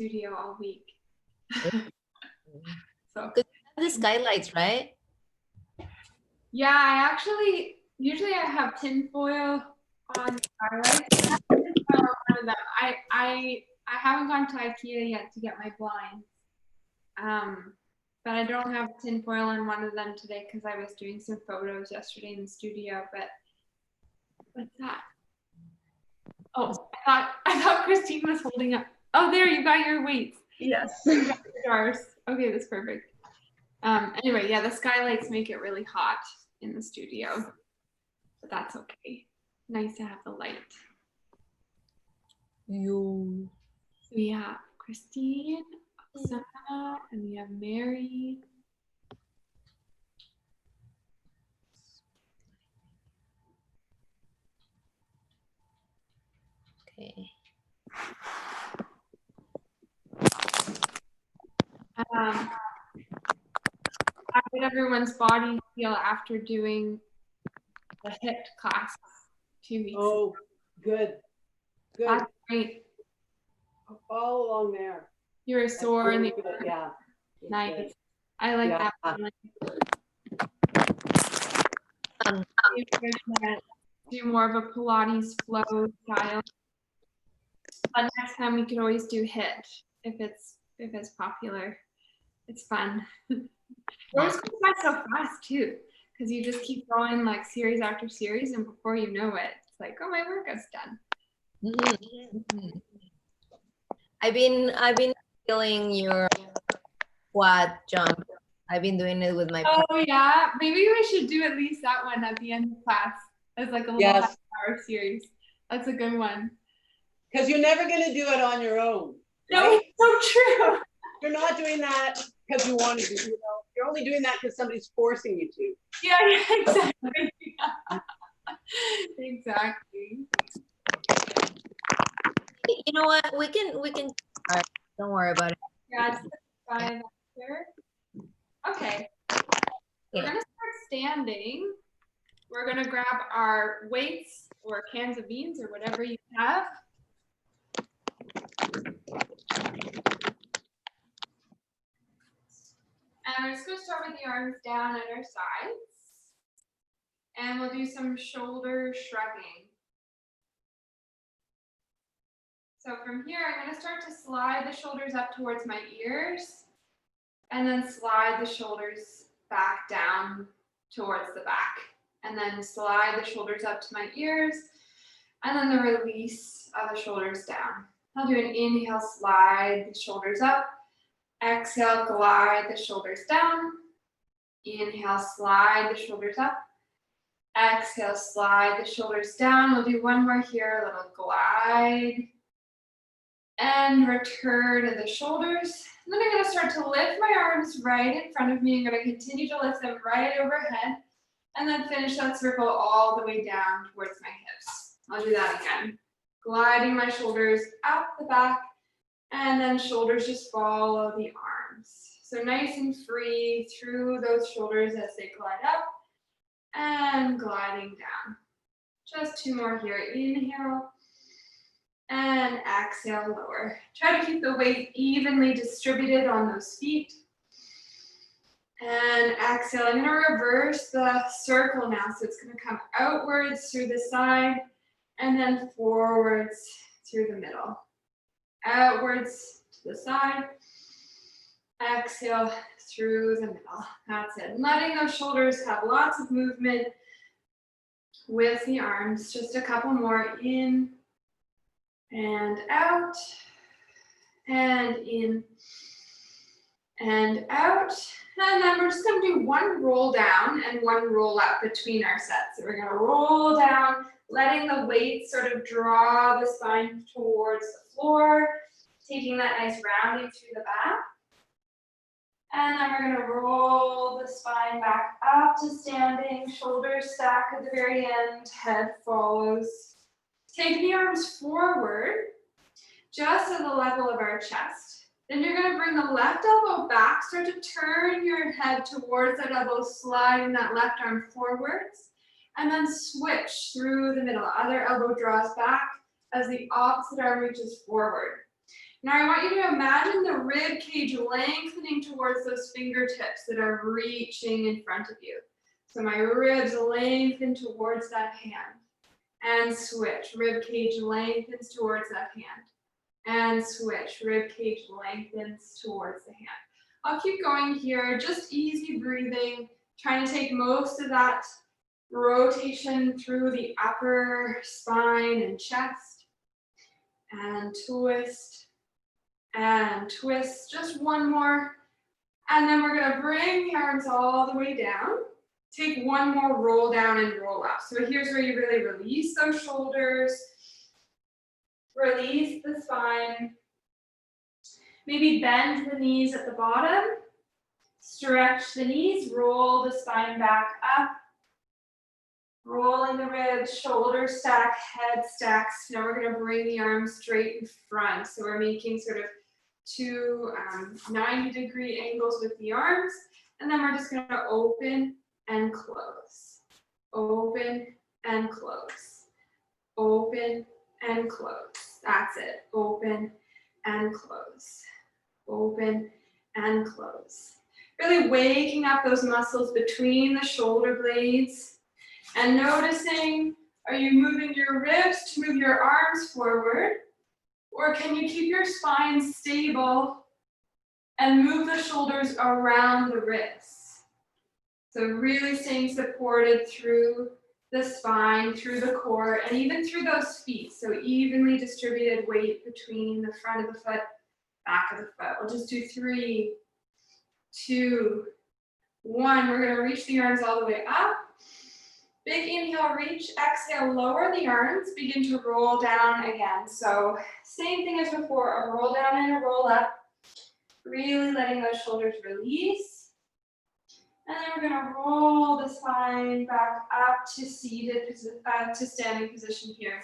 studio all week. So the skylights, right? yeah, I actually usually I have tinfoil on skylights. I haven't gone to IKEA yet to get my blinds. But I don't have tinfoil on one of them today because I was doing some photos yesterday in the studio. But what's that? Oh, I thought Christine was holding up. Oh, there, you got your weights. Yes. You got your jars. Okay, that's perfect. Anyway, yeah, the skylights make it really hot in the studio, but that's okay. Nice to have the light. You. So we have Christine, Oksana, and we have Mary. Okay. How did everyone's body feel after doing the HIIT class 2 weeks ago? Oh, good. Good. That's great. All along there. You were sore and yeah. nice. Good. I like Yeah. that feeling. Do more of a Pilates flow style. But next time we could always do HIIT if it's popular. It's fun. It always goes by so fast too, because you just keep going like series after series, and before you know it, it's like, oh, my workout's done. Mm-hmm. I've been feeling your quad jump. I've been doing it with my Oh yeah, maybe we should do at least that one at the end of class as like a little half-hour series. That's a good one. Because you're never going to do it on your own. No, right? it's so true. You're not doing that because you want to do, you're only doing that because somebody's forcing you to. Yeah, exactly. Exactly. You know what? We can. Don't worry about it. Yeah, it's 5 here. Okay. We're gonna start standing. We're gonna grab our weights or cans of beans or whatever you have. And we're just gonna start with the arms down at our sides. And we'll do some shoulder shrugging. So from here, I'm going to start to slide the shoulders up towards my ears and then slide the shoulders back down towards the back. And then slide the shoulders up to my ears and then the release of the shoulders down. I'll do an inhale, slide the shoulders up. Exhale, glide the shoulders down. Inhale, slide the shoulders up. Exhale, slide the shoulders down. We'll do one more here, a little glide. And return to the shoulders. And then I'm going to start to lift my arms right in front of me. I'm going to continue to lift them right overhead. And then finish that circle all the way down towards my hips. I'll do that again. Gliding my shoulders up the back. And then shoulders just follow the arms. So nice and free through those shoulders as they glide up. And gliding down. Just 2 more here. Inhale. And exhale, lower. Try to keep the weight evenly distributed on those feet. And exhale. I'm going to reverse the circle now. So it's going to come outwards through the side and then forwards through the middle. Outwards to the side. Exhale through the middle. That's it. Letting those shoulders have lots of movement with the arms. Just a couple more. In and out, and in, and out. And then we're just going to do 1 roll down and 1 roll up between our sets. So we're going to roll down, letting the weight sort of draw the spine towards the floor, taking that nice rounding through the back. And then we're going to roll the spine back up to standing, shoulders stack at the very end, head follows. Take the arms forward, just at the level of our chest. Then you're going to bring the left elbow back, start to turn your head towards that elbow, sliding that left arm forwards, and then switch through the middle. Other elbow draws back as the opposite arm reaches forward. Now I want you to imagine the rib cage lengthening towards those fingertips that are reaching in front of you. So my ribs lengthen towards that hand. And switch. Rib cage lengthens towards that hand. And switch. Rib cage lengthens towards the hand. I'll keep going here. Just easy breathing. Trying to take most of that rotation through the upper spine and chest. And twist. And twist. Just one more. And then we're going to bring the arms all the way down. Take one more roll down and roll up. So here's where you really release those shoulders. Release the spine. Maybe bend the knees at the bottom. Stretch the knees. Roll the spine back up. Rolling the ribs, shoulders stack, head stacks. Now we're going to bring the arms straight in front. So we're making sort of two 90-degree angles with the arms. And then we're just going to open and close. Open and close. Open and close. That's it. Open and close. Open and close. Really waking up those muscles between the shoulder blades and noticing, are you moving your ribs to move your arms forward? Or can you keep your spine stable and move the shoulders around the wrists? So really staying supported through the spine, through the core, and even through those feet. So evenly distributed weight between the front of the foot, back of the foot. We'll just do 3, 2, 1. We're going to reach the arms all the way up. Big inhale, reach. Exhale, lower the arms. Begin to roll down again. So same thing as before, a roll down and a roll up. Really letting those shoulders release. And then we're going to roll the spine back up to to standing position here.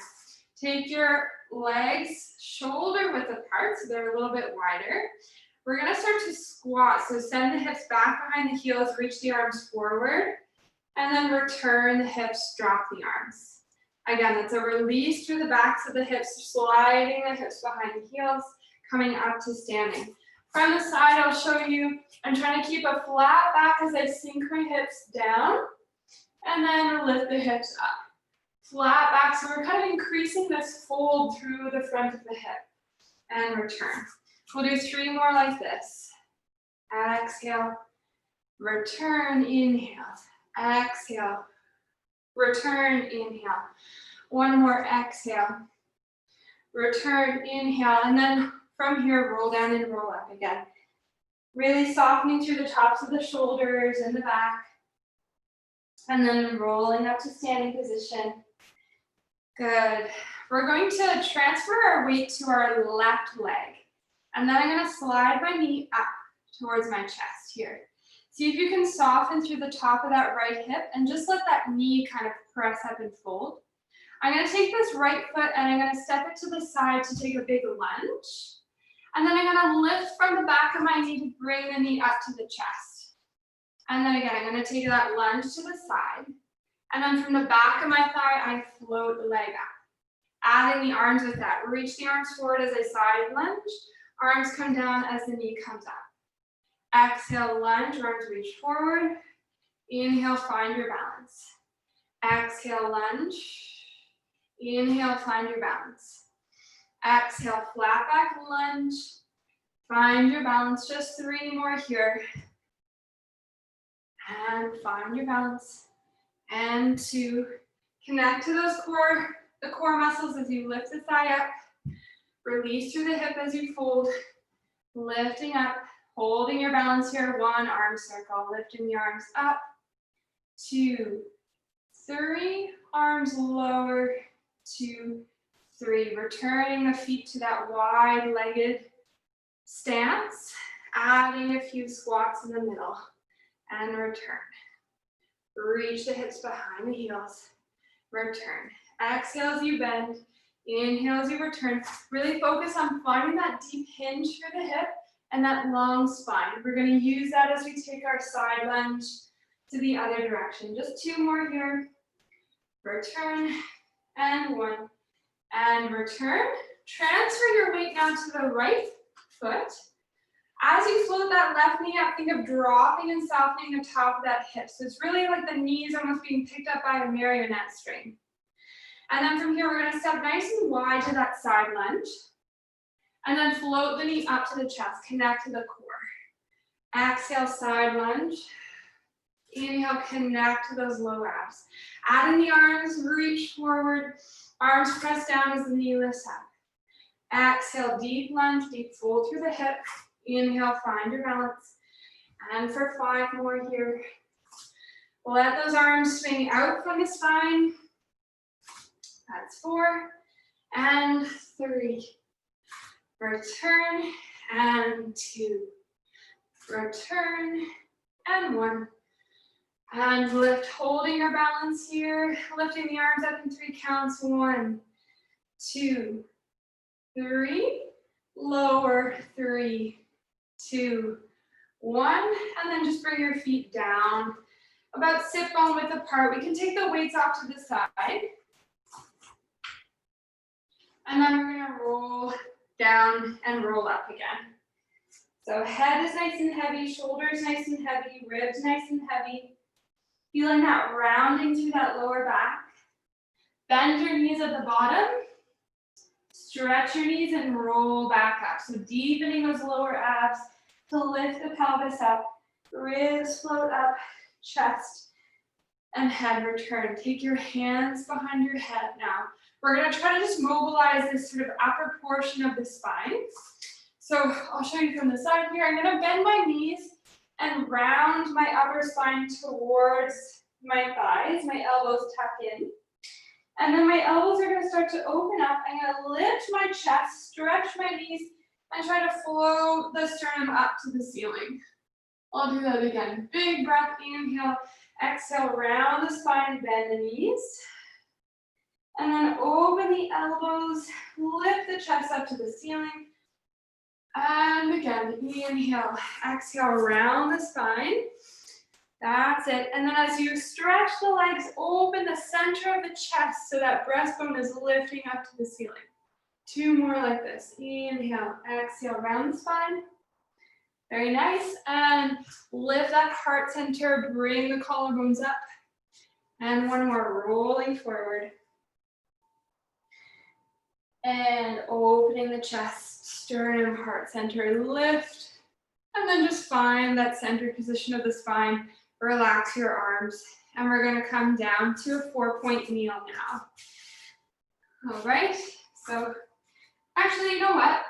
Take your legs shoulder width apart, so they're a little bit wider. We're going to start to squat. So send the hips back behind the heels, reach the arms forward, and then return the hips, drop the arms. Again, that's a release through the backs of the hips, sliding the hips behind the heels, coming up to standing. From the side, I'll show you, I'm trying to keep a flat back as I sink my hips down, and then lift the hips up. Flat back, so we're kind of increasing this fold through the front of the hip, and return. We'll do 3 more like this. Exhale, return, inhale, exhale, return, inhale. One more, exhale, return, inhale, and then from here, roll down and roll up again. Really softening through the tops of the shoulders and the back. And then rolling up to standing position. Good. We're going to transfer our weight to our left leg. And then I'm going to slide my knee up towards my chest here. See if you can soften through the top of that right hip and just let that knee kind of press up and fold. I'm going to take this right foot and I'm going to step it to the side to take a big lunge. And then I'm going to lift from the back of my knee to bring the knee up to the chest. And then again, I'm going to take that lunge to the side. And then from the back of my thigh, I float the leg up. Adding the arms with that. Reach the arms forward as I side lunge. Arms come down as the knee comes up. Exhale, lunge, arms reach forward. Inhale, find your balance. Exhale, lunge. Inhale, find your balance. Exhale, flat back lunge. Find your balance, just 3 more here. And find your balance. And 2. Connect to those the core muscles as you lift the thigh up. Release through the hip as you fold. Lifting up, holding your balance here. 1 arm circle, lifting the arms up. 2, 3, arms lower. 2, 3, returning the feet to that wide-legged stance, adding a few squats in the middle, and return. Reach the hips behind the heels, return. Exhale as you bend, inhale as you return. Really focus on finding that deep hinge for the hip and that long spine. We're going to use that as we take our side lunge to the other direction. Just 2 more here. Return, and 1. And return. Transfer your weight now to the right foot. As you float that left knee up, think of dropping and softening the top of that hip. So it's really like the knees almost being picked up by a marionette string. And then from here, we're gonna step nice and wide to that side lunge. And then float the knee up to the chest, connect to the core. Exhale, side lunge. Inhale, connect to those low abs. Add in the arms, reach forward. Arms press down as the knee lifts up. Exhale, deep lunge, deep fold through the hip. Inhale, find your balance. And for 5 more here. Let those arms swing out from the spine. That's 4 and 3. Return and 2. Return and 1. And lift, holding your balance here. Lifting the arms up in 3 counts. 1, 2, 3. Lower, 3, 2, 1. And then just bring your feet down. About sit bone width apart. We can take the weights off to the side. And then we're gonna roll down and roll up again. So head is nice and heavy, shoulders nice and heavy, ribs nice and heavy. Feeling that rounding through that lower back. Bend your knees at the bottom. Stretch your knees and roll back up. So deepening those lower abs to lift the pelvis up. Ribs float up, chest and head return. Take your hands behind your head now. We're gonna try to just mobilize this sort of upper portion of the spine. So I'll show you from the side here. I'm gonna bend my knees and round my upper spine towards my thighs, my elbows tuck in. And then my elbows are gonna start to open up. I'm gonna lift my chest, stretch my knees, and try to float the sternum up to the ceiling. I'll do that again. Big breath, inhale, exhale, round the spine, bend the knees. And then open the elbows, lift the chest up to the ceiling. And again, inhale, exhale, round the spine. That's it. And then as you stretch the legs, open the center of the chest so that breastbone is lifting up to the ceiling. 2 more like this. Inhale, exhale, round the spine. Very nice. And lift that heart center, bring the collarbones up. And 1 more, rolling forward. And opening the chest, sternum, heart center, lift. And then just find that center position of the spine. Relax your arms. And we're gonna come down to a 4-point kneel now. All right, so actually, you know what?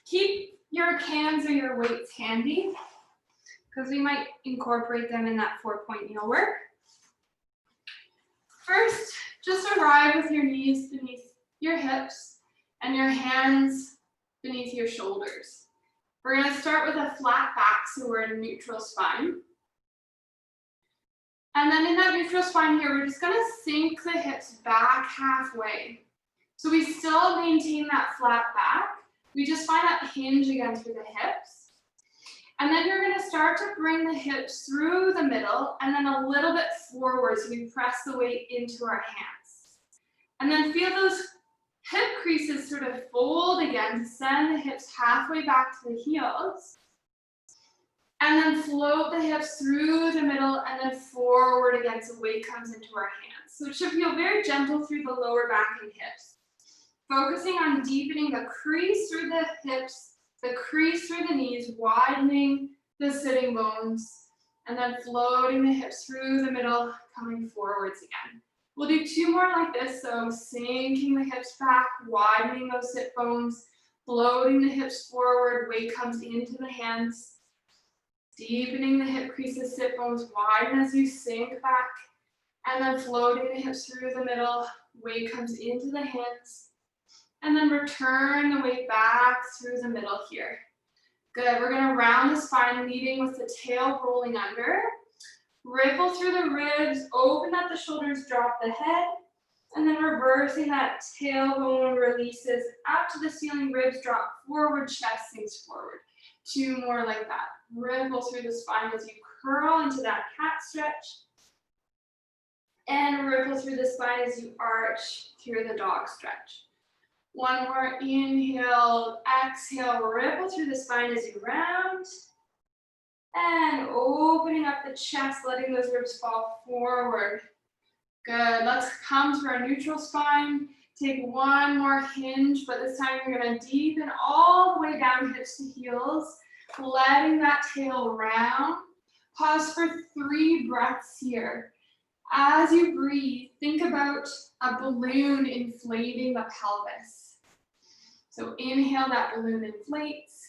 Keep your cans or your weights handy because we might incorporate them in that 4-point kneel work. First, just arrive with your knees beneath your hips and your hands beneath your shoulders. We're gonna start with a flat back, so we're in a neutral spine. And then in that neutral spine here, we're just gonna sink the hips back halfway. So we still maintain that flat back. We just find that hinge again through the hips. And then you're gonna start to bring the hips through the middle and then a little bit forward, so we press the weight into our hands. And then feel those hip creases sort of fold again to send the hips halfway back to the heels. And then float the hips through the middle and then forward again so weight comes into our hands. So it should feel very gentle through the lower back and hips. Focusing on deepening the crease through the hips, the crease through the knees, widening the sitting bones, and then floating the hips through the middle, coming forwards again. We'll do 2 more like this, so sinking the hips back, widening those sit bones, floating the hips forward, weight comes into the hands, deepening the hip creases, sit bones, widen as you sink back, and then floating the hips through the middle, weight comes into the hands, and then return the weight back through the middle here. Good, we're gonna round the spine, leading with the tail rolling under. Ripple through the ribs, open up the shoulders, drop the head, and then reversing that tailbone releases up to the ceiling, ribs drop forward, chest sinks forward. 2 more like that. Ripple through the spine as you curl into that cat stretch. And ripple through the spine as you arch through the dog stretch. One more inhale, exhale, ripple through the spine as you round. And opening up the chest, letting those ribs fall forward. Good, let's come to our neutral spine. Take one more hinge, but this time you're gonna deepen all the way down, hips to heels, letting that tail round. Pause for 3 breaths here. As you breathe, think about a balloon inflating the pelvis. So inhale, that balloon inflates.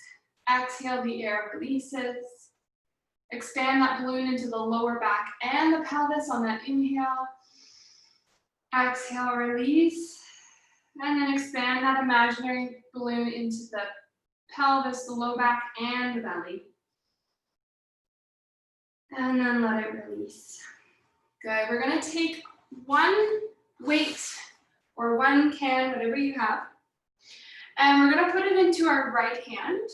Exhale, the air releases. Expand that balloon into the lower back and the pelvis on that inhale. Exhale, release. And then expand that imaginary balloon into the pelvis, the low back, and the belly. And then let it release. Good, we're gonna take one weight or one can, whatever you have, and we're gonna put it into our right hand.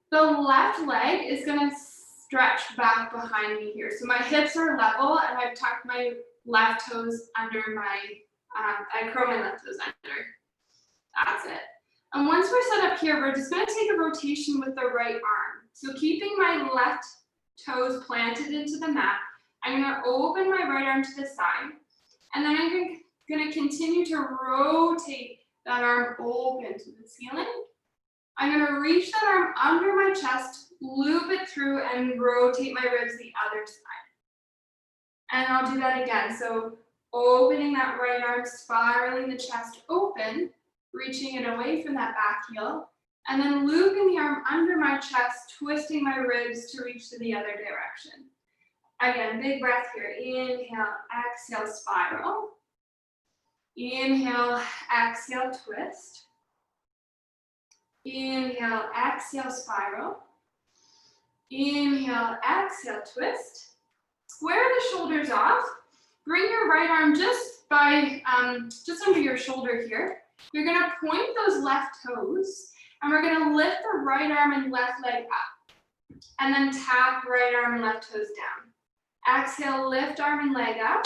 The left leg is gonna stretch back behind me here. So my hips are level and I've tucked my left toes under my, I curl my left toes under. That's it. And once we're set up here, we're just gonna take a rotation with the right arm. So keeping my left toes planted into the mat, I'm gonna open my right arm to the side, and then I'm gonna continue to rotate that arm open to the ceiling. I'm gonna reach that arm under my chest, loop it through, and rotate my ribs the other side. And I'll do that again. So opening that right arm, spiraling the chest open, reaching it away from that back heel, and then looping the arm under my chest, twisting my ribs to reach to the other direction. Again, big breath here. Inhale, exhale, spiral. Inhale, exhale, twist. Inhale, exhale, spiral. Inhale, exhale, twist. Square the shoulders off. Bring your right arm just under your shoulder here. You're gonna point those left toes, and we're gonna lift the right arm and left leg up. And then tap right arm and left toes down. Exhale, lift arm and leg up.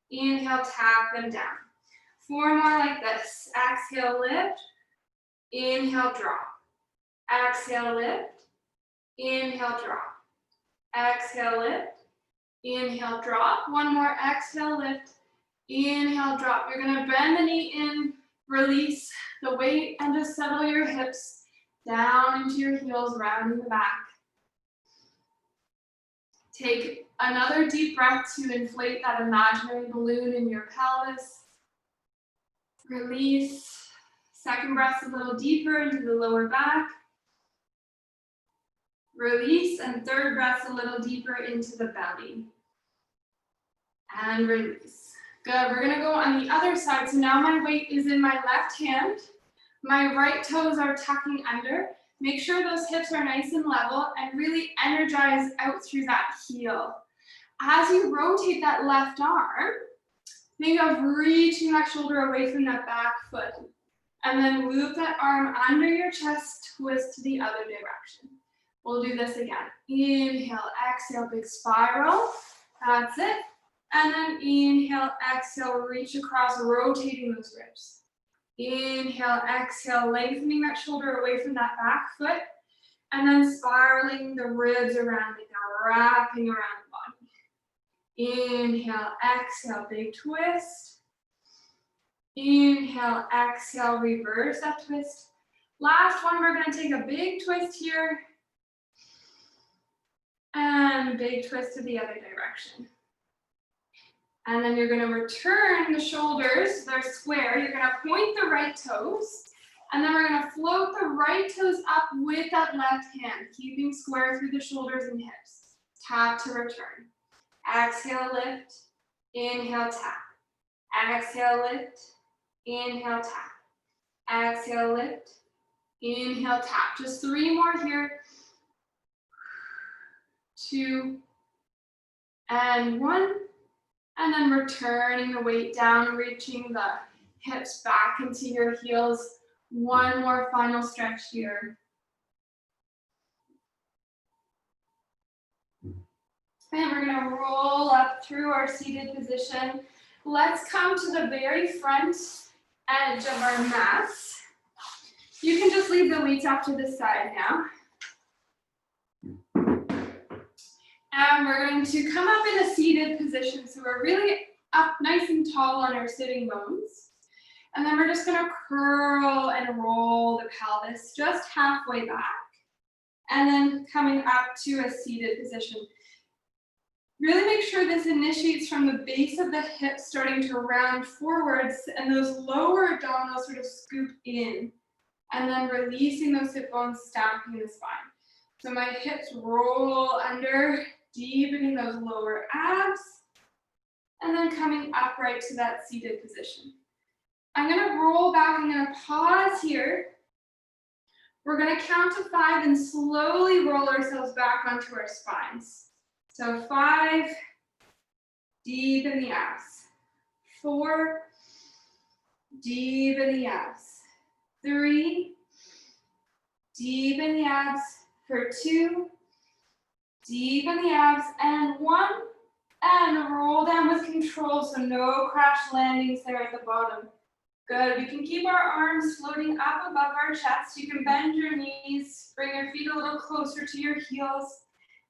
Inhale, tap them down. 4 more like this. Exhale, lift. Inhale, drop. Exhale, lift. Inhale, drop. Exhale, lift. Inhale, drop. 1 more. Exhale, lift. Inhale, drop. You're gonna bend the knee in, release the weight, and just settle your hips down into your heels, rounding the back. Take another deep breath to inflate that imaginary balloon in your pelvis. Release. Second breath a little deeper into the lower back. Release, and third breath a little deeper into the belly. And release. Good, we're gonna go on the other side. So now my weight is in my left hand. My right toes are tucking under. Make sure those hips are nice and level and really energize out through that heel. As you rotate that left arm, think of reaching that shoulder away from that back foot. And then loop that arm under your chest, twist to the other direction. We'll do this again. Inhale, exhale, big spiral. That's it. And then inhale, exhale, reach across, rotating those ribs. Inhale, exhale, lengthening that shoulder away from that back foot. And then spiraling the ribs around it now, wrapping around the body. Inhale, exhale, big twist. Inhale, exhale, reverse that twist. Last one, we're gonna take a big twist here. And big twist to the other direction. And then you're gonna return the shoulders, they're square. You're gonna point the right toes. And then we're gonna float the right toes up with that left hand, keeping square through the shoulders and hips. Tap to return. Exhale, lift. Inhale, tap. Exhale, lift. Inhale, tap. Exhale, lift. Inhale, tap. Just 3 more here. 2 and 1. And then returning the weight down, reaching the hips back into your heels. 1 more final stretch here. And we're gonna roll up through our seated position. Let's come to the very front edge of our mats. You can just leave the weights off to the side now. And we're going to come up in a seated position. So we're really up nice and tall on our sitting bones. And then we're just going to curl and roll the pelvis just halfway back. And then coming up to a seated position. Really make sure this initiates from the base of the hips starting to round forwards and those lower abdominals sort of scoop in. And then releasing those hip bones, stamping the spine. So my hips roll under, deepening those lower abs, and then coming upright to that seated position. I'm gonna roll back, I'm gonna pause here. We're gonna count to 5 and slowly roll ourselves back onto our spines. So 5, deep in the abs. 4, deep in the abs. 3, deep in the abs. For 2, deep in the abs. And 1, and roll down with control, so no crash landings there at the bottom. Good, we can keep our arms floating up above our chest. You can bend your knees, bring your feet a little closer to your heels,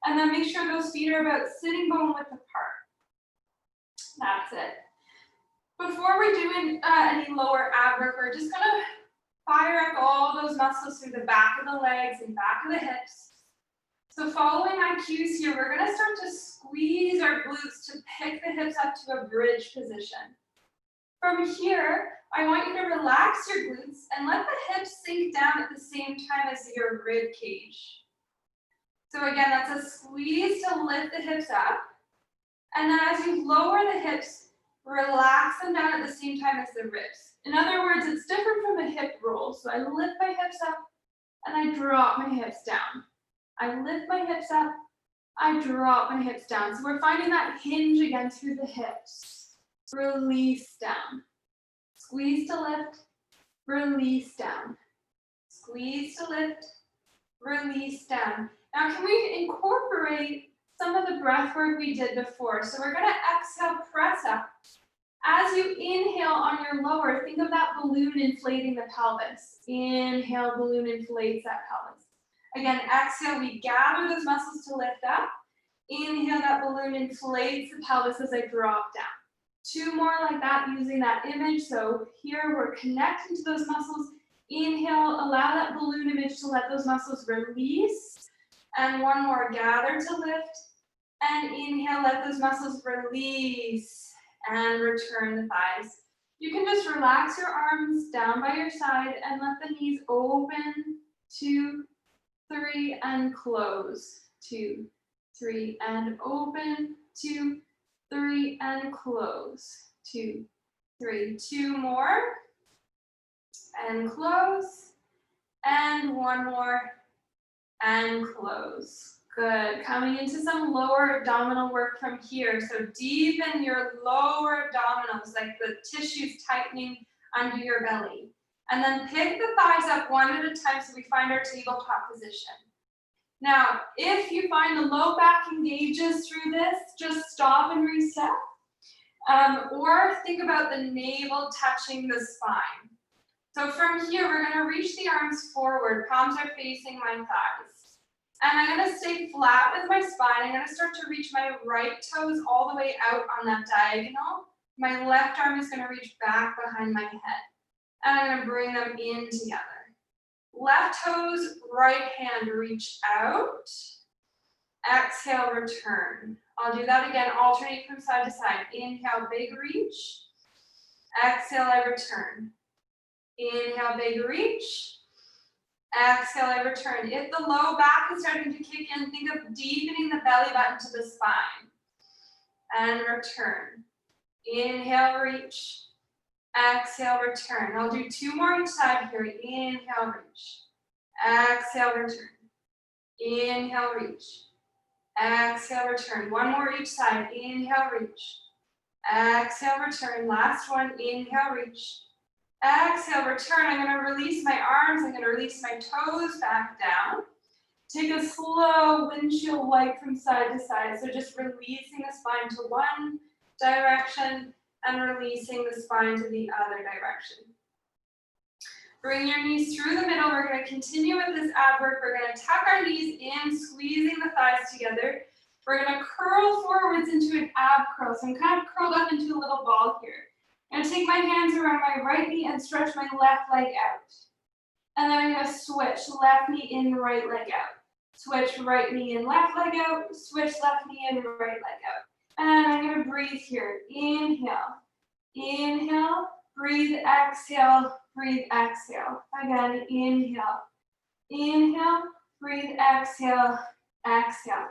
and then make sure those feet are about sitting bone width apart. That's it. Before we do any lower ab work, we're just gonna fire up all those muscles through the back of the legs and back of the hips. So following my cues here, we're gonna start to squeeze our glutes to pick the hips up to a bridge position. From here, I want you to relax your glutes and let the hips sink down at the same time as your rib cage. So again, that's a squeeze to lift the hips up. And then as you lower the hips, relax them down at the same time as the ribs. In other words, it's different from a hip roll. So I lift my hips up and I drop my hips down. I lift my hips up, I drop my hips down. So we're finding that hinge again through the hips. Release down. Squeeze to lift, release down. Squeeze to lift, release down. Now can we incorporate some of the breath work we did before? So we're gonna exhale, press up. As you inhale on your lower, think of that balloon inflating the pelvis. Inhale, balloon inflates that pelvis. Again, exhale, we gather those muscles to lift up. Inhale, that balloon inflates the pelvis as I drop down. 2 more like that using that image. So here we're connecting to those muscles. Inhale, allow that balloon image to let those muscles release. And 1 more, gather to lift. And inhale, let those muscles release and return the thighs. You can just relax your arms down by your side and let the knees open. 2, 3, and close. 2, 3, and open. 2, 3, and close. 2, 3. 2 more. And close. And 1 more. And close. Good. Coming into some lower abdominal work from here. So deepen your lower abdominals, like the tissues tightening under your belly. And then pick the thighs up 1 at a time so we find our tabletop position. Now, if you find the low back engages through this, just stop and reset. Or think about the navel touching the spine. So from here, we're gonna reach the arms forward, palms are facing my thighs. And I'm gonna stay flat with my spine. I'm gonna start to reach my right toes all the way out on that diagonal. My left arm is gonna reach back behind my head. And I'm gonna bring them in together. Left toes, right hand, reach out. Exhale, return. I'll do that again, alternate from side to side. Inhale, big reach. Exhale, I return. Inhale, big reach. Exhale, I return. If the low back is starting to kick in, think of deepening the belly button to the spine. And return. Inhale, reach. Exhale, return. I'll do 2 more each side here. Inhale, reach. Exhale, return. Inhale, reach. Exhale, return. 1 more each side. Inhale, reach. Exhale, return. Last one. Inhale, reach. Exhale, return. I'm going to release my arms. I'm going to release my toes back down. Take a slow windshield wipe from side to side. So just releasing the spine to one direction and releasing the spine to the other direction. Bring your knees through the middle. We're going to continue with this ab work. We're going to tuck our knees in, squeezing the thighs together. We're going to curl forwards into an ab curl. So I'm kind of curled up into a little ball here. I'm going to take my hands around my right knee and stretch my left leg out. And then I'm going to switch left knee in, right leg out. Switch right knee in, left leg out. Switch left knee in, right leg out. And I'm going to breathe here. Inhale. Inhale. Breathe, exhale. Breathe, exhale. Again, inhale. Inhale. Breathe, exhale. Exhale.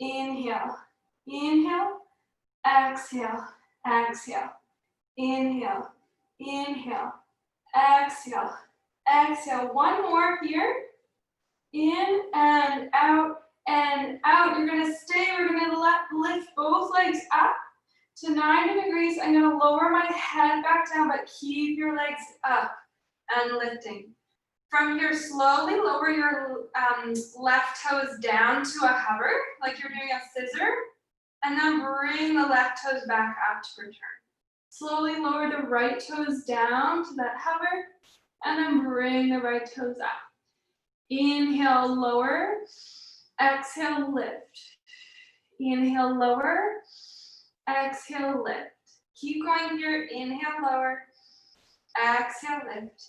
Inhale. Inhale. Exhale. Exhale. Inhale. Inhale. Exhale. Exhale. One more here. In and out and out. You're going to stay. We're going to lift both legs up to 90 degrees. I'm going to lower my head back down, but keep your legs up and lifting. From here, slowly lower your left toes down to a hover, like you're doing a scissor, and then bring the left toes back up to return. Slowly lower the right toes down to that hover, and then bring the right toes up. Inhale, lower. Exhale, lift. Inhale, lower. Exhale, lift. Keep going here. Inhale, lower. Exhale, lift.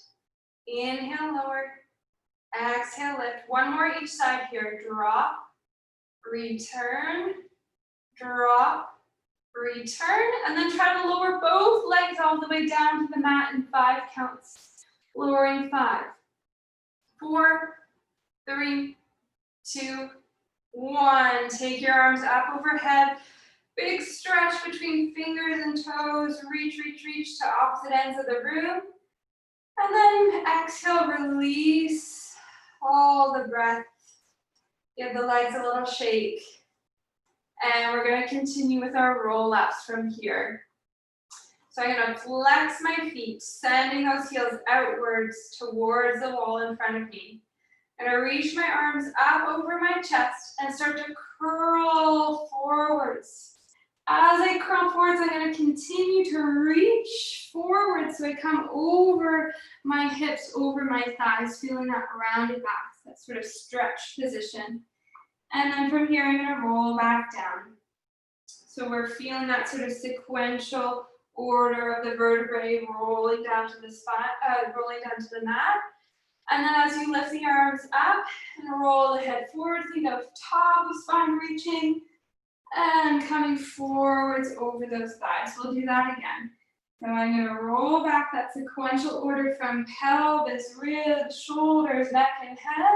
Inhale, lower. Exhale, lift. One more each side here. Drop. Return. Drop. Return. And then try to lower both legs all the way down to the mat in 5 counts. Lowering 5, 4, 3, 2, 1. Take your arms up overhead. Big stretch between fingers and toes. Reach, reach, reach to opposite ends of the room. And then exhale, release all the breath. Give the legs a little shake. And we're going to continue with our roll-ups from here. So I'm going to flex my feet, sending those heels outwards towards the wall in front of me. I'm going to reach my arms up over my chest and start to curl forwards. As I curl forwards, I'm going to continue to reach forward so I come over my hips, over my thighs, feeling that rounded back, that sort of stretch position. And then from here, I'm going to roll back down. So we're feeling that sort of sequential order of the vertebrae rolling down to the spine, rolling down to the mat. And then as you lift the arms up and roll the head forward, think of top of spine reaching and coming forwards over those thighs. We'll do that again. So I'm going to roll back that sequential order from pelvis, ribs, shoulders, neck, and head.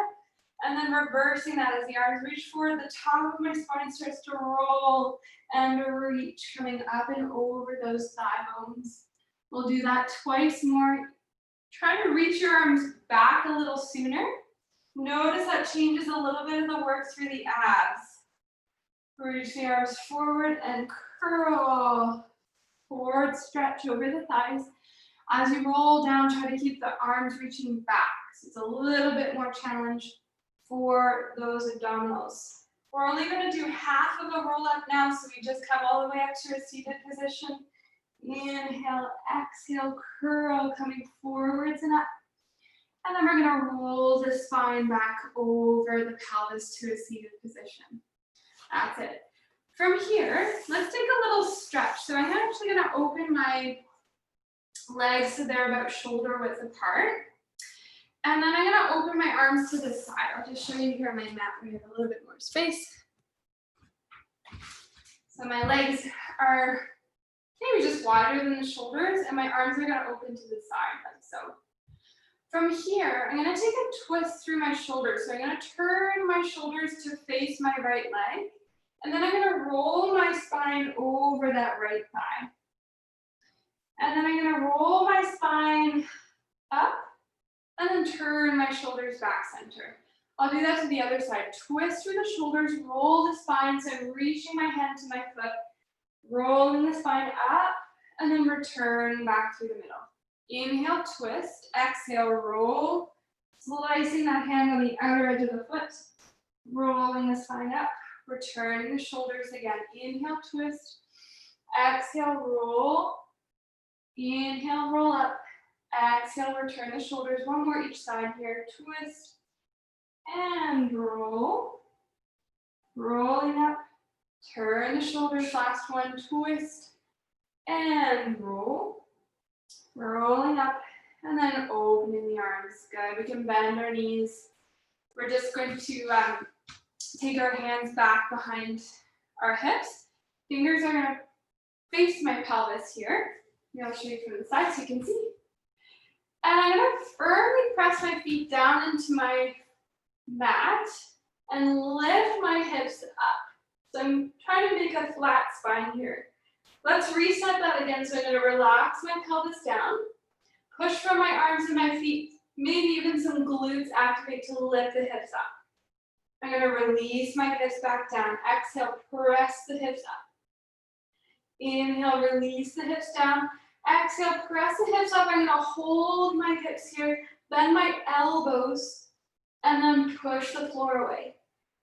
And then reversing that as the arms reach forward, the top of my spine starts to roll and reach, coming up and over those thigh bones. We'll do that twice more. Try to reach your arms back a little sooner. Notice that changes a little bit of the work through the abs. Reach the arms forward and curl. Forward stretch over the thighs. As you roll down, try to keep the arms reaching back. So it's a little bit more challenge for those abdominals. We're only going to do half of a roll up now, so we just come all the way up to a seated position. Inhale, exhale, curl, coming forwards and up. And then we're going to roll the spine back over the pelvis to a seated position. That's it. From here, let's take a little stretch. So I'm actually going to open my legs so they're about shoulder width apart. And then I'm going to open my arms to the side. I'll just show you here on my mat where we have a little bit more space. So my legs are maybe just wider than the shoulders, and my arms are going to open to the side like so. From here, I'm going to take a twist through my shoulders. So I'm going to turn my shoulders to face my right leg. And then I'm going to roll my spine over that right thigh. And then I'm going to roll my spine up and then turn my shoulders back center. I'll do that to the other side. Twist through the shoulders, roll the spine. So I'm reaching my hand to my foot, rolling the spine up, and then return back through the middle. Inhale, twist. Exhale, roll. Slicing that hand on the outer edge of the foot, rolling the spine up. Returning the shoulders again. Inhale, twist. Exhale, roll. Inhale, roll up. Exhale, return the shoulders. One more each side here. Twist and roll. Rolling up. Turn the shoulders. Last one. Twist and roll. Rolling up. And then opening the arms. Good. We can bend our knees. We're just going to take our hands back behind our hips. Fingers are going to face my pelvis here. Maybe I'll show you from the side so you can see. And I'm going to firmly press my feet down into my mat and lift my hips up. So I'm trying to make a flat spine here. Let's reset that again. So I'm going to relax my pelvis down, push from my arms and my feet, maybe even some glutes activate to lift the hips up. I'm going to release my hips back down. Exhale, press the hips up. Inhale, release the hips down. Exhale, press the hips up. I'm going to hold my hips here, bend my elbows, and then push the floor away.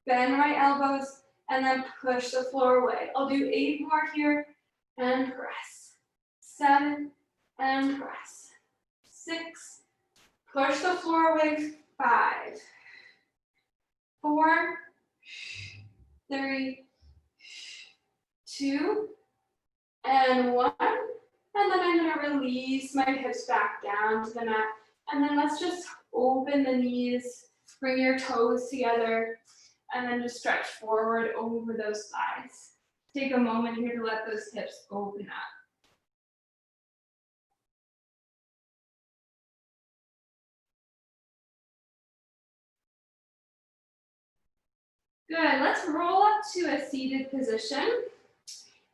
Bend my elbows, and then push the floor away. I'll do 8 more here, and press. 7, and press. 6, push the floor away. 5, 4, 3, 2, and 1. And then I'm going to release my hips back down to the mat. And then let's just open the knees, bring your toes together, and then just stretch forward over those thighs. Take a moment here to let those hips open up. Good, let's roll up to a seated position.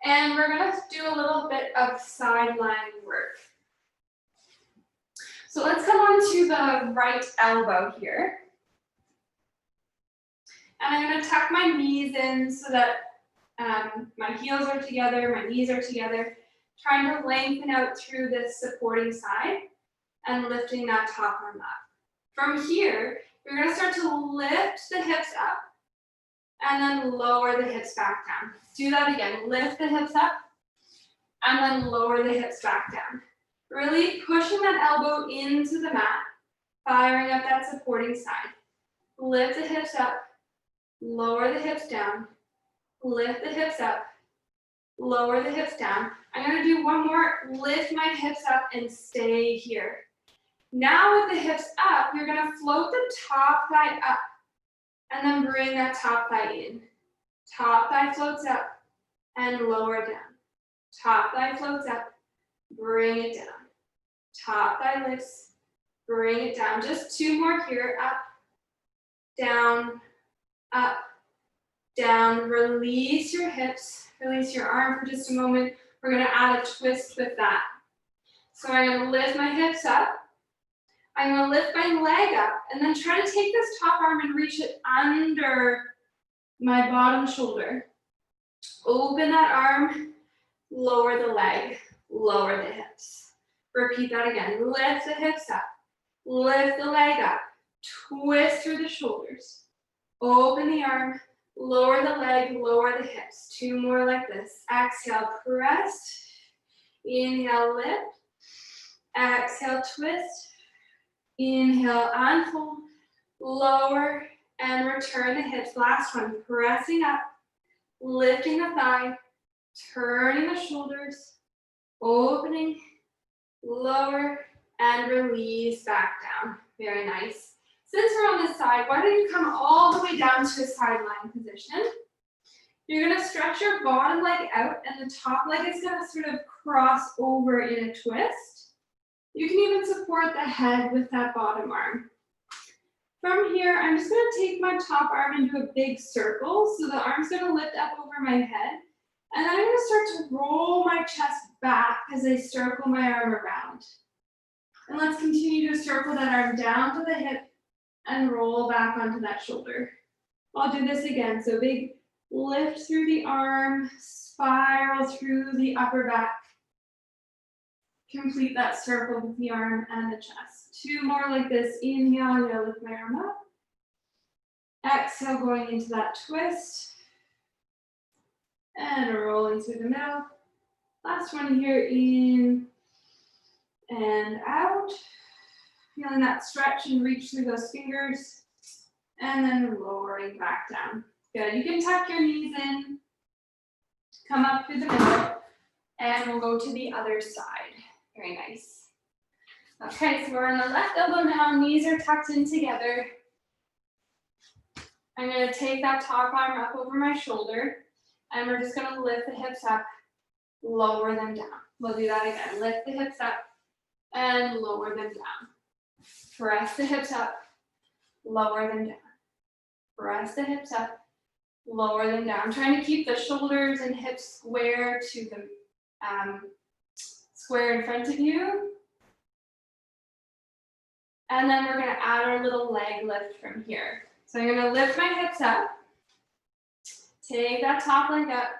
And we're going to do a little bit of sideline work. So let's come on to the right elbow here. And I'm going to tuck my knees in so that my heels are together, my knees are together, trying to lengthen out through this supporting side and lifting that top arm up. From here, you're going to start to lift the hips up and then lower the hips back down. Do that again. Lift the hips up and then lower the hips back down. Really pushing that elbow into the mat, firing up that supporting side. Lift the hips up, lower the hips down, lift the hips up, lower the hips down. I'm going to do one more. Lift my hips up and stay here. Now with the hips up, you're going to float the top thigh up and then bring that top thigh in. Top thigh floats up and lower down. Top thigh floats up, bring it down. Top thigh lifts, bring it down. Just 2 more here. Up, down, up, down. Release your hips, release your arm for just a moment. We're going to add a twist with that. So I'm going to lift my hips up. I'm going to lift my leg up and then try to take this top arm and reach it under my bottom shoulder. Open that arm, lower the leg, lower the hips. Repeat that again. Lift the hips up, lift the leg up, twist through the shoulders. Open the arm, lower the leg, lower the hips. 2 more like this. Exhale, press. Inhale, lift. Exhale, twist. Inhale, unfold, lower, and return the hips. Last one, pressing up, lifting the thigh, turning the shoulders, opening, lower, and release back down. Very nice. Since we're on this side, why don't you come all the way down to a sideline position. You're going to stretch your bottom leg out, and the top leg is going to sort of cross over in a twist. You can even support the head with that bottom arm. From here, I'm just going to take my top arm into a big circle. So the arm's going to lift up over my head. And then I'm going to start to roll my chest back as I circle my arm around. And let's continue to circle that arm down to the hip and roll back onto that shoulder. I'll do this again. So big lift through the arm, spiral through the upper back. Complete that circle with the arm and the chest. 2 more like this. Inhale, I'm going to lift my arm up. Exhale, going into that twist. And rolling through the middle. Last one here in and out. Feeling that stretch and reach through those fingers. And then lowering back down. Good, you can tuck your knees in. Come up through the middle. And we'll go to the other side. Very nice. Okay, so we're on the left elbow now, knees are tucked in together. I'm gonna take that top arm up over my shoulder, and we're just gonna lift the hips up, lower them down. We'll do that again. Lift the hips up and lower them down. Press the hips up, lower them down. Press the hips up, lower them down. Trying to keep the shoulders and hips square to the square in front of you. And then we're gonna add our little leg lift from here. So I'm gonna lift my hips up, take that top leg up,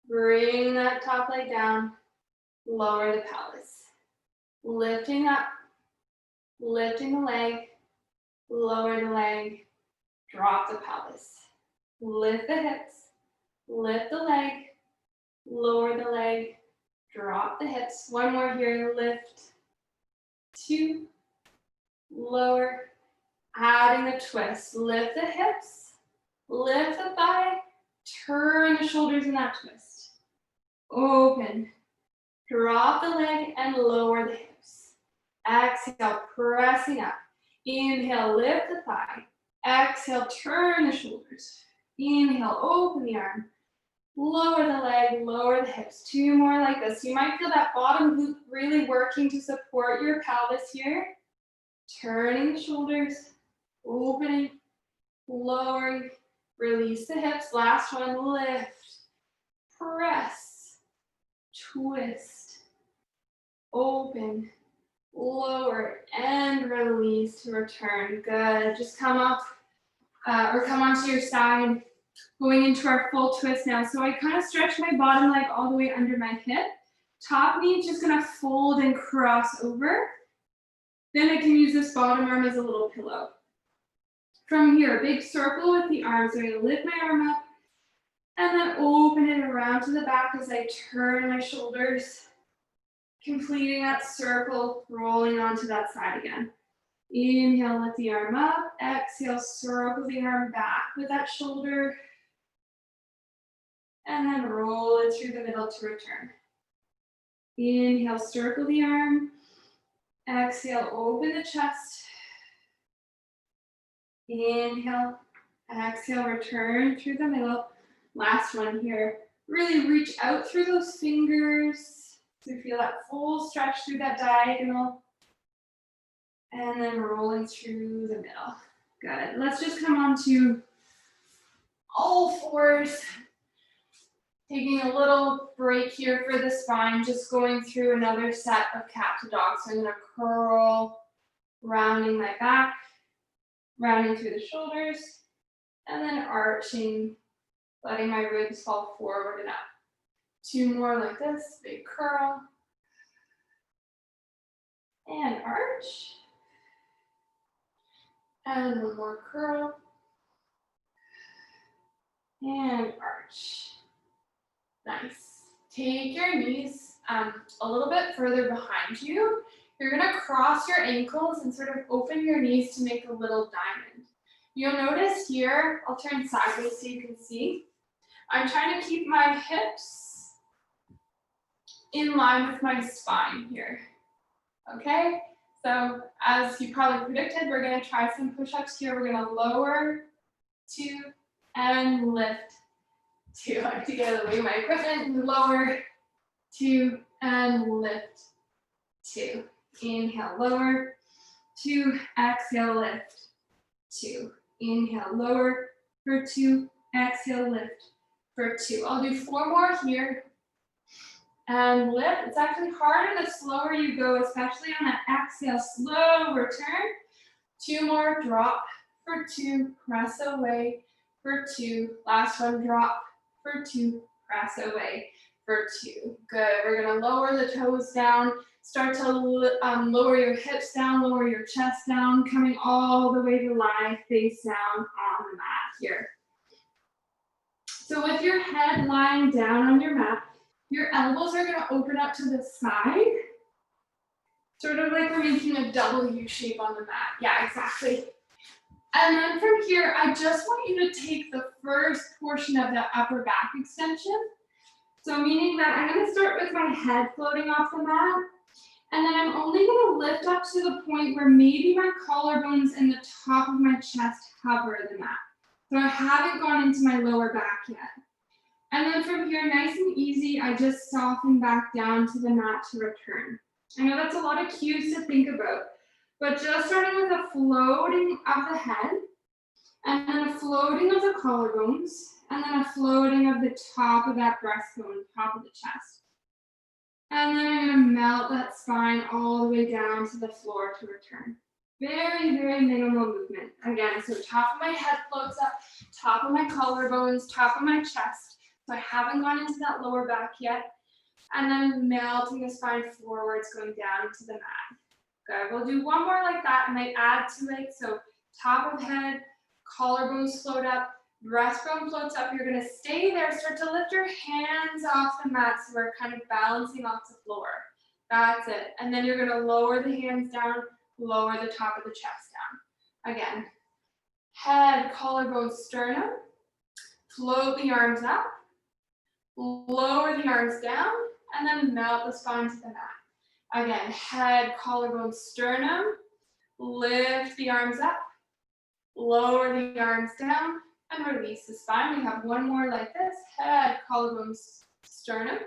bring that top leg down, lower the pelvis. Lifting up, lifting the leg, lower the leg, drop the pelvis. Lift the hips, lift the leg, lower the leg, drop the hips. One more here, lift, 2, lower, adding the twist. Lift the hips, lift the thigh, turn the shoulders in that twist. Open, drop the leg and lower the hips. Exhale, pressing up. Inhale, lift the thigh. Exhale, turn the shoulders. Inhale, open the arm. Lower the leg, lower the hips. 2 more like this. You might feel that bottom glute really working to support your pelvis here. Turning the shoulders, opening, lowering, release the hips. Last one, lift, press, twist, open, lower, and release to return. Good. Just come up or come onto your side, going into our full twist now. So I kind of stretch my bottom leg all the way under my hip. Top knee is just gonna fold and cross over. Then I can use this bottom arm as a little pillow. From here, big circle with the arms. I'm gonna lift my arm up and then open it around to the back as I turn my shoulders, completing that circle, rolling onto that side again. Inhale, lift the arm up. Exhale, circle the arm back with that shoulder. And then roll it through the middle to return. Inhale, circle the arm. Exhale, open the chest. Inhale, exhale, return through the middle. Last one here. Really reach out through those fingers. So you feel that full stretch through that diagonal. And then rolling through the middle. Good. Let's just come on to all fours. Taking a little break here for the spine, just going through another set of cat to dog. So I'm gonna curl, rounding my back, rounding through the shoulders, and then arching, letting my ribs fall forward and up. 2 more like this, big curl, and arch. And 1 more curl, and arch. Nice. Take your knees a little bit further behind you. You're gonna cross your ankles and sort of open your knees to make a little diamond. You'll notice here, I'll turn sideways so you can see. I'm trying to keep my hips in line with my spine here. Okay? So as you probably predicted, we're gonna try some push-ups here. We're gonna lower, 2, and lift. 2, I have to get out of the way of my equipment. Lower, 2, and lift. 2. Inhale, lower, 2, exhale, lift. 2. Inhale, lower for 2, exhale, lift for 2. I'll do 4 more here. And lift. It's actually harder the slower you go, especially on that exhale, slow return. 2 more, drop for 2, press away for 2. Last one, drop for 2, press away for 2. Good. We're gonna lower the toes down, start to lower your hips down, lower your chest down, coming all the way to lie face down on the mat here. So with your head lying down on your mat, your elbows are gonna open up to the side. Sort of like we're making a W shape on the mat. Yeah, exactly. And then from here, I just want you to take the first portion of that upper back extension. So meaning that I'm gonna start with my head floating off the mat, and then I'm only gonna lift up to the point where maybe my collarbones and the top of my chest hover the mat. So I haven't gone into my lower back yet. And then from here, nice and easy, I just soften back down to the mat to return. I know that's a lot of cues to think about, but just starting with a floating of the head, and then a floating of the collarbones, and then a floating of the top of that breastbone, top of the chest. And then I'm gonna melt that spine all the way down to the floor to return. Very, very minimal movement. Again, so top of my head floats up, top of my collarbones, top of my chest. So I haven't gone into that lower back yet. And then melting the spine forwards, going down to the mat. Good, we'll do one more like that, and I add to it. So top of head, collarbones float up, breastbone floats up. You're gonna stay there, start to lift your hands off the mat so we're kind of balancing off the floor. That's it. And then you're gonna lower the hands down, lower the top of the chest down. Again, head, collarbone, sternum, float the arms up, lower the arms down, and then melt the spine to the mat. Again, head, collarbone, sternum, lift the arms up, lower the arms down, and release the spine. We have one more like this, head, collarbone, sternum,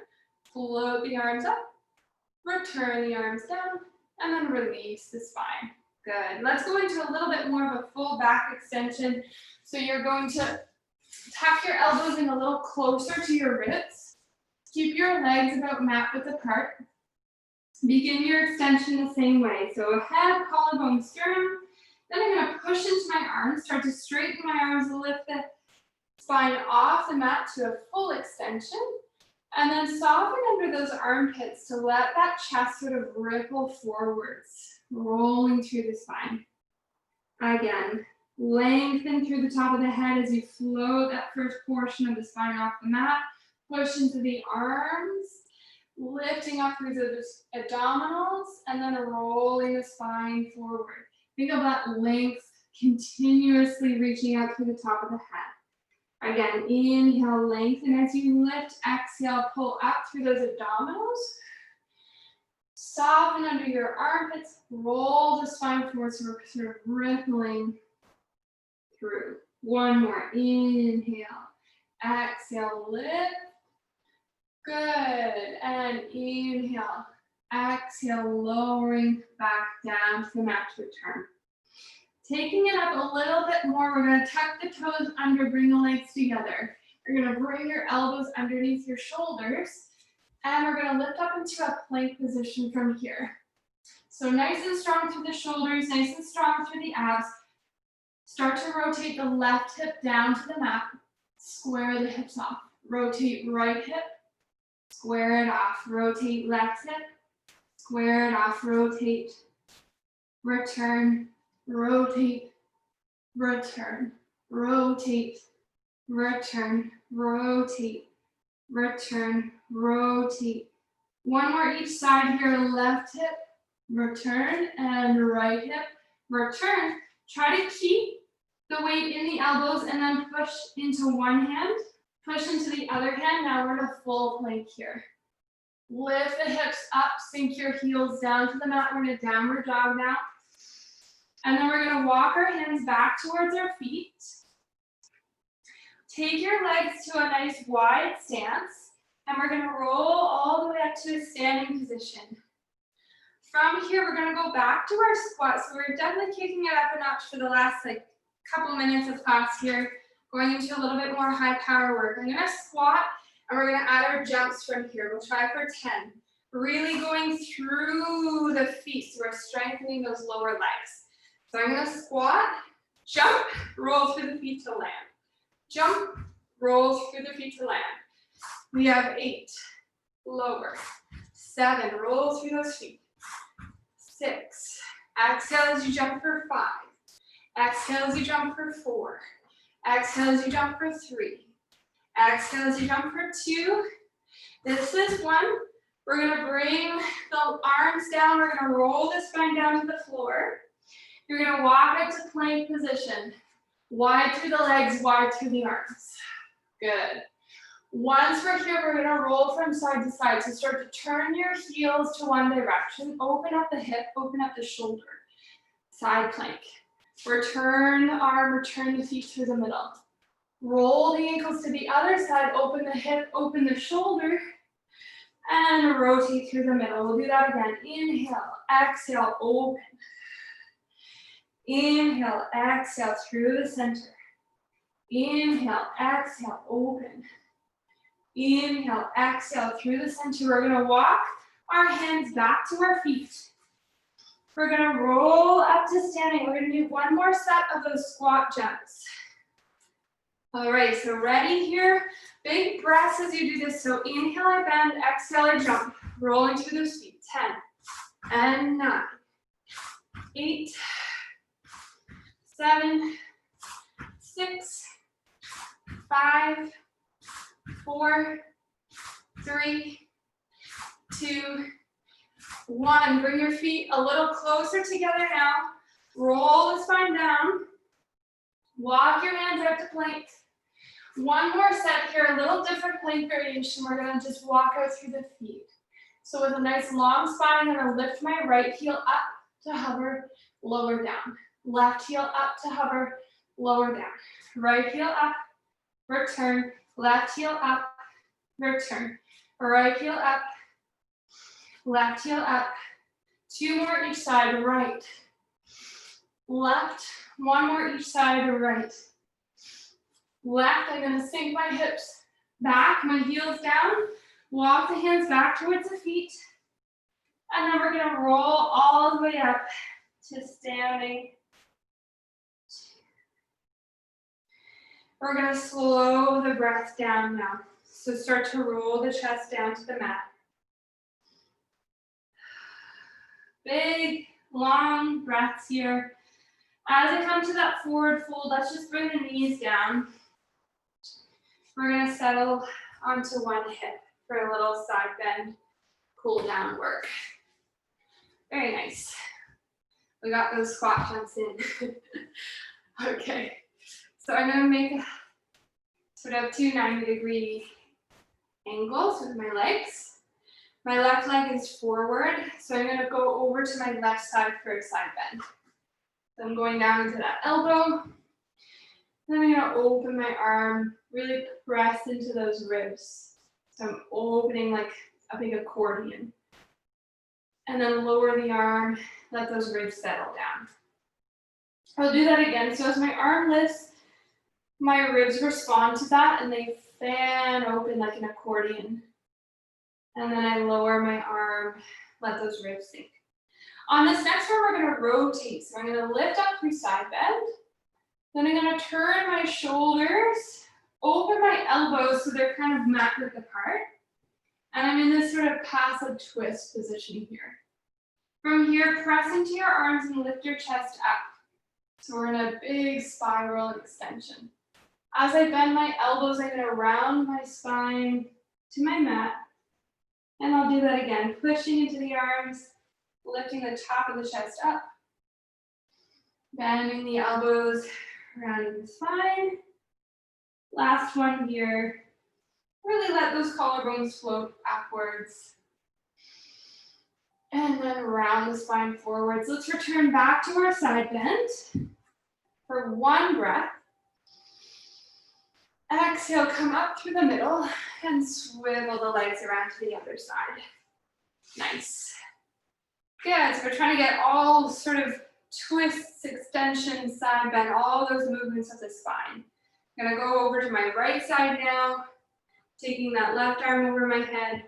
float the arms up, return the arms down, and then release the spine. Good. Let's go into a little bit more of a full back extension. So you're going to tuck your elbows in a little closer to your ribs. Keep your legs about mat width apart. Begin your extension the same way. So head, collarbone, sternum. Then I'm going to push into my arms, start to straighten my arms, lift the spine off the mat to a full extension. And then soften under those armpits to let that chest sort of ripple forwards, rolling through the spine. Again, lengthen through the top of the head as you float that first portion of the spine off the mat. Push into the arms, lifting up through the abdominals, and then rolling the spine forward. Think of that length continuously reaching out through the top of the head. Again, inhale, lengthen as you lift. Exhale, pull up through those abdominals. Soften under your armpits. Roll the spine forward so we're sort of rippling through. One more. Inhale. Exhale, lift. Good. And inhale. Exhale, lowering back down to the mat to return. Taking it up a little bit more, we're going to tuck the toes under, bring the legs together. You're going to bring your elbows underneath your shoulders, and we're going to lift up into a plank position from here. So nice and strong through the shoulders, nice and strong through the abs. Start to rotate the left hip down to the mat, square the hips off. Rotate right hip, square it off. Rotate left hip, square it off. Rotate, return, rotate, return, rotate, return, rotate, return, rotate. One more each side here, left hip, return, and right hip, return. Try to keep the weight in the elbows and then push into one hand, push into the other hand. Now we're in a full plank here. Lift the hips up, sink your heels down to the mat. We're in a downward dog now. And then we're going to walk our hands back towards our feet. Take your legs to a nice wide stance, and we're going to roll all the way up to a standing position. From here, we're going to go back to our squat. So we're definitely kicking it up a notch for the last couple minutes of class here, going into a little bit more high power work. I'm going to squat, and we're going to add our jumps from here. We'll try for 10. Really going through the feet, so we're strengthening those lower legs. So I'm going to squat, jump, roll through the feet to land. Jump, roll through the feet to land. We have 8, lower. 7, roll through those feet. 6, exhale as you jump for 5. Exhale as you jump for 4. Exhale as you jump for 3. Exhale as you jump for 2. This is 1. We're gonna bring the arms down. We're gonna roll the spine down to the floor. You're gonna walk it to plank position. Wide through the legs, wide through the arms. Good. Once we're here, we're gonna roll from side to side. So start to turn your heels to one direction. Open up the hip, open up the shoulder. Side plank. Return the arm, return the feet through the middle. Roll the ankles to the other side, open the hip, open the shoulder, and rotate through the middle. We'll do that again. Inhale, exhale, open. Inhale, exhale through the center. Inhale, exhale, open. Inhale, exhale through the center. We're gonna walk our hands back to our feet. We're gonna roll up to standing. We're gonna do one more set of those squat jumps. All right, so ready here. Big breaths as you do this. So inhale, I bend, exhale, I jump. Rolling through those feet. 10 and 9, 8, 7, 6, 5, 4, 3, 2, 1. Bring your feet a little closer together now. Roll the spine down. Walk your hands out to plank. One more set here, a little different plank variation. We're gonna just walk out through the feet. So with a nice long spine, I'm gonna lift my right heel up to hover, lower down. Left heel up to hover, lower down. Right heel up, return. Left heel up, return. Right heel up, left heel up. 2 more each side, right. Left, 1 more each side, right. Left, I'm gonna sink my hips back, my heels down. Walk the hands back towards the feet. And then we're gonna roll all the way up to standing. We're gonna slow the breath down now. So start to roll the chest down to the mat. Big, long breaths here. As I come to that forward fold, let's just bring the knees down. We're gonna settle onto one hip for a little side bend, cool down work. Very nice. We got those squat jumps in. Okay, so I'm gonna make sort of 2 90-degree angles with my legs. My left leg is forward, so I'm gonna go over to my left side for a side bend. So I'm going down into that elbow. Then I'm gonna open my arm, really press into those ribs. So I'm opening like a big accordion. And then lower the arm, let those ribs settle down. I'll do that again. So as my arm lifts, my ribs respond to that and they fan open like an accordion. And then I lower my arm, let those ribs sink. On this next one, we're gonna rotate. So I'm gonna lift up through side bend. Then I'm gonna turn my shoulders, open my elbows so they're kind of mat width apart. And I'm in this sort of passive twist position here. From here, press into your arms and lift your chest up. So we're in a big spiral extension. As I bend my elbows, I'm gonna round my spine to my mat. And I'll do that again, pushing into the arms, lifting the top of the chest up. Bending the elbows, rounding the spine. Last one here. Really let those collarbones float upwards. And then round the spine forwards. Let's return back to our side bend for 1 breath. Exhale, come up through the middle and swivel the legs around to the other side. Nice. Good, so we're trying to get all sort of twists, extensions, side bend, all those movements of the spine. I'm gonna go over to my right side now, taking that left arm over my head,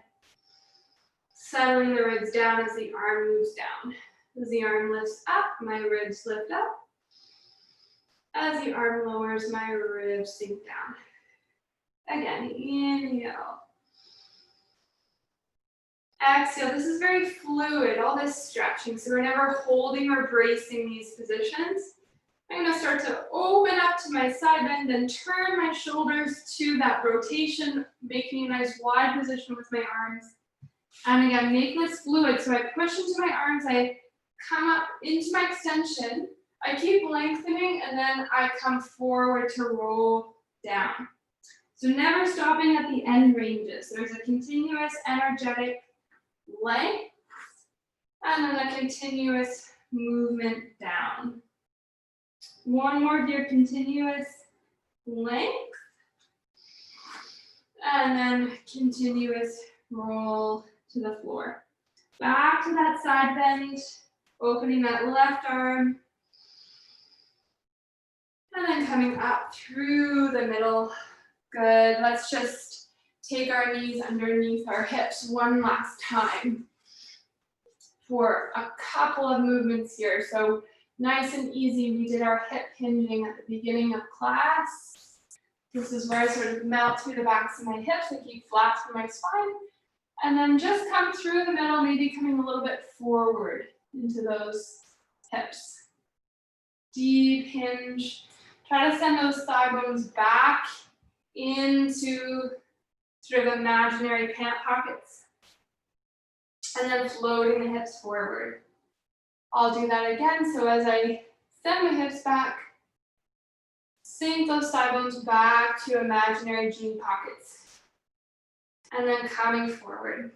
settling the ribs down as the arm moves down. As the arm lifts up, my ribs lift up. As the arm lowers, my ribs sink down. Again, inhale. Exhale, this is very fluid, all this stretching, so we're never holding or bracing these positions. I'm gonna start to open up to my side bend and turn my shoulders to that rotation, making a nice wide position with my arms. And again, make this fluid. So I push into my arms, I come up into my extension, I keep lengthening, and then I come forward to roll down. So never stopping at the end ranges. There's a continuous energetic length, and then a continuous movement down. One more here, continuous length, and then continuous roll to the floor. Back to that side bend, opening that left arm, and then coming up through the middle. Good, let's just take our knees underneath our hips one last time for a couple of movements here. So nice and easy, we did our hip hinging at the beginning of class. This is where I sort of melt through the backs of my hips, I keep flat through my spine. And then just come through the middle, maybe coming a little bit forward into those hips. Deep hinge. Try to send those thigh bones back into sort of imaginary pant pockets. And then floating the hips forward. I'll do that again. So as I send my hips back, sink those thigh bones back to imaginary jean pockets. And then coming forward.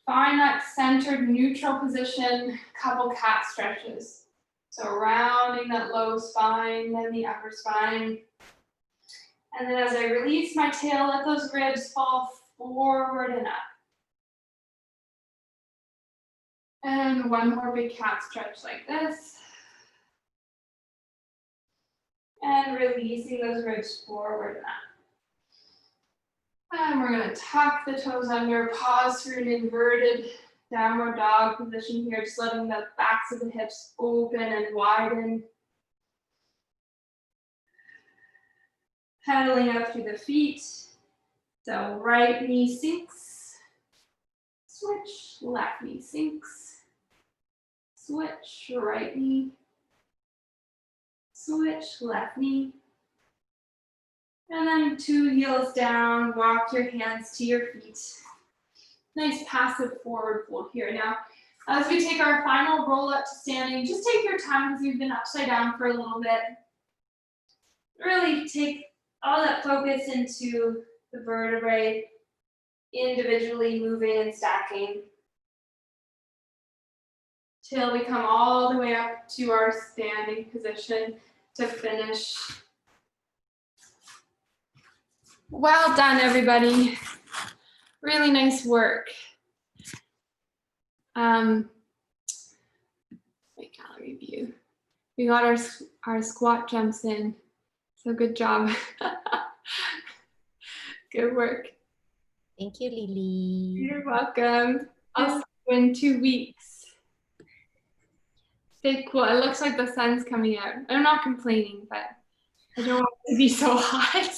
Find that centered neutral position, couple cat stretches. So rounding that low spine, then the upper spine. And then as I release my tail, let those ribs fall forward and up. And one more big cat stretch like this. And releasing those ribs forward and up. And we're going to tuck the toes under, pause for an inverted downward dog position here, just letting the backs of the hips open and widen. Pedaling up through the feet. So right knee sinks, switch, left knee sinks, switch, right knee, switch, left knee. And then 2 heels down, walk your hands to your feet. Nice passive forward fold here. Now, as we take our final roll up to standing, just take your time because we've been upside down for a little bit. Really take all that focus into the vertebrae, individually moving and stacking till we come all the way up to our standing position to finish. Well done, everybody. Really nice work. My gallery view. We got our squat jumps in. So good job. Good work. Thank you, Lily. You're welcome. I'll see you in 2 weeks. Stay cool. It looks like the sun's coming out. I'm not complaining, but I don't want it to be so hot.